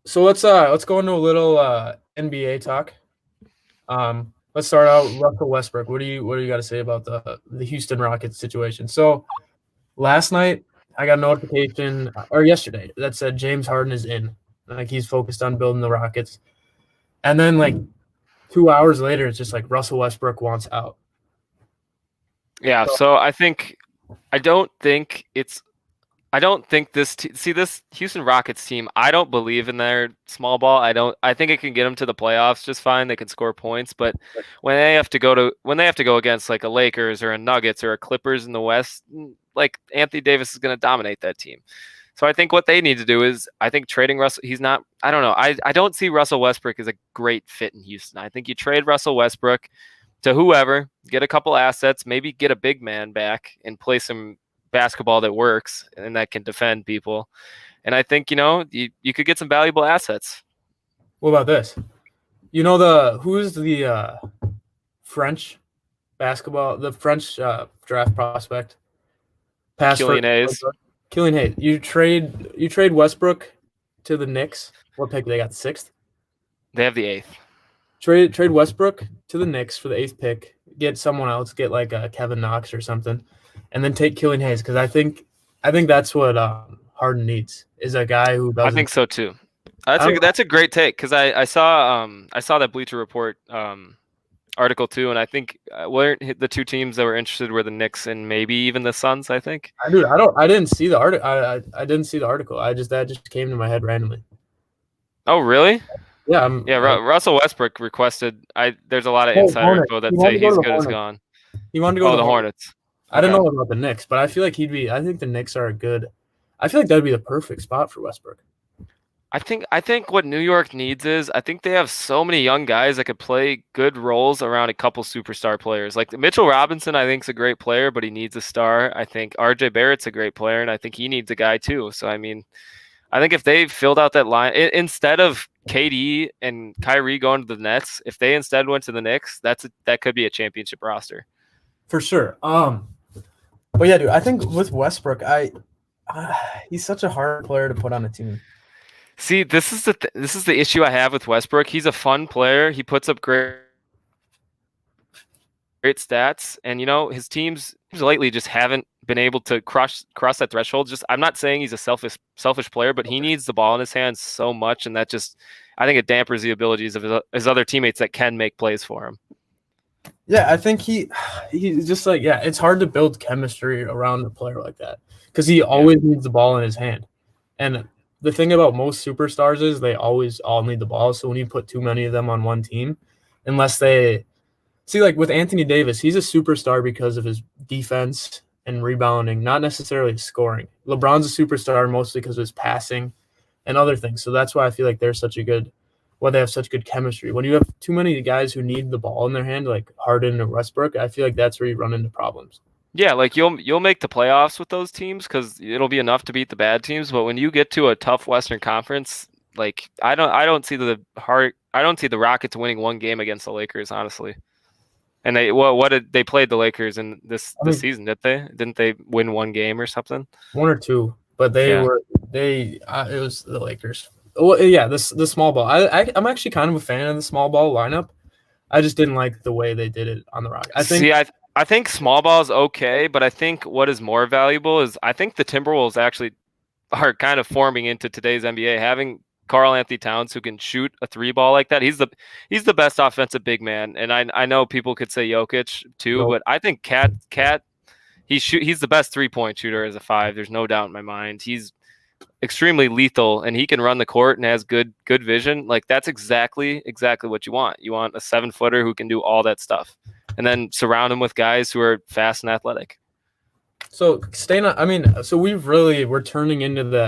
So let's go into a little NBA talk. Let's start out Russell Westbrook. What do you got to say about the Houston Rockets situation? So last night I got a notification, or yesterday, that said James Harden is in. Like he's focused on building the Rockets. And then like 2 hours later, it's just like Russell Westbrook wants out. Yeah, So so I don't think it's I don't think this Houston Rockets team, I don't believe in their small ball. I think it can get them to the playoffs just fine. They can score points, but when they have to go against like a Lakers or a Nuggets or a Clippers in the West, like Anthony Davis is going to dominate that team. So I think what they need to do is I think trading Russell, he's not I don't know. I don't see Russell Westbrook as a great fit in Houston. I think you trade Russell Westbrook to whoever, get a couple assets, maybe get a big man back and play some basketball that works and that can defend people. And I think, you could get some valuable assets. what about this? Who's the French the French draft prospect? Pass for Killian Hayes. Killian Hayes. You trade Westbrook to the Knicks. What pick they got? The sixth. They have the eighth. Trade Westbrook to the Knicks for the eighth pick. Get someone else. Get like Kevin Knox or something, and then take Killian Hayes because I think that's what Harden needs is a guy who I doesn't. think so too. I don't, That's a great take because I saw that Bleacher Report article too, and I think weren't the two teams that were interested were the Knicks and maybe even the Suns. I think. I didn't see the article. I didn't see the article. That just came to my head randomly. Oh really? Yeah. Yeah, Russell Westbrook requested. There's a lot of Oh, insider Hornets. info He that wanted say to go to he's the good as Hornets. gone. He wanted to go to Oh, the the Hornets. Hornets. I don't Okay. know about the Knicks, but I feel like I think the Knicks are a good. I feel like that'd be the perfect spot for Westbrook. I think what New York needs is I think they have so many young guys that could play good roles around a couple superstar players. Like Mitchell Robinson, I think is a great player, but he needs a star. I think RJ Barrett's a great player, and I think he needs a guy too. So I mean, I think if they filled out that line instead of KD and Kyrie going to the Nets, if they instead went to the Knicks, that could be a championship roster. For sure. But yeah, dude, I think with Westbrook, he's such a hard player to put on a team. See, this is the issue I have with Westbrook. He's a fun player. He puts up great stats, and his teams lately just haven't been able to cross that threshold. Just I'm not saying he's a selfish player, but he needs the ball in his hands so much, and that just I think it dampers the abilities of his other teammates that can make plays for him. Yeah, I think he's just like it's hard to build chemistry around a player like that because he always needs the ball in his hand. And the thing about most superstars is they always all need the ball. So when you put too many of them on one team, unless they see like with Anthony Davis, he's a superstar because of his defense and rebounding, not necessarily his scoring. LeBron's a superstar mostly because of his passing and other things. So that's why I feel like they have such good chemistry. When you have too many guys who need the ball in their hand, like Harden or Westbrook, I feel like that's where you run into problems. Yeah, like you'll make the playoffs with those teams because it'll be enough to beat the bad teams. But when you get to a tough Western Conference, like I don't see the Rockets winning one game against the Lakers, honestly. And what did they played the Lakers in this season? Didn't they win one game or something? One or two, but Yeah. it was the Lakers. Well, yeah, the small ball. I'm actually kind of a fan of the small ball lineup. I just didn't like the way they did it on the Rockets. I think small ball is okay, but I think what is more valuable is I think the Timberwolves actually are kind of forming into today's NBA, having Karl Anthony Towns who can shoot a three ball like that. He's the best offensive big man, and I know people could say Jokic too, but I think Cat he's the best 3-point shooter as a five. There's no doubt in my mind. He's extremely lethal, and he can run the court and has good vision. Like that's exactly what you want. You want a 7-footer who can do all that stuff, and then surround him with guys who are fast and athletic. So we're turning into the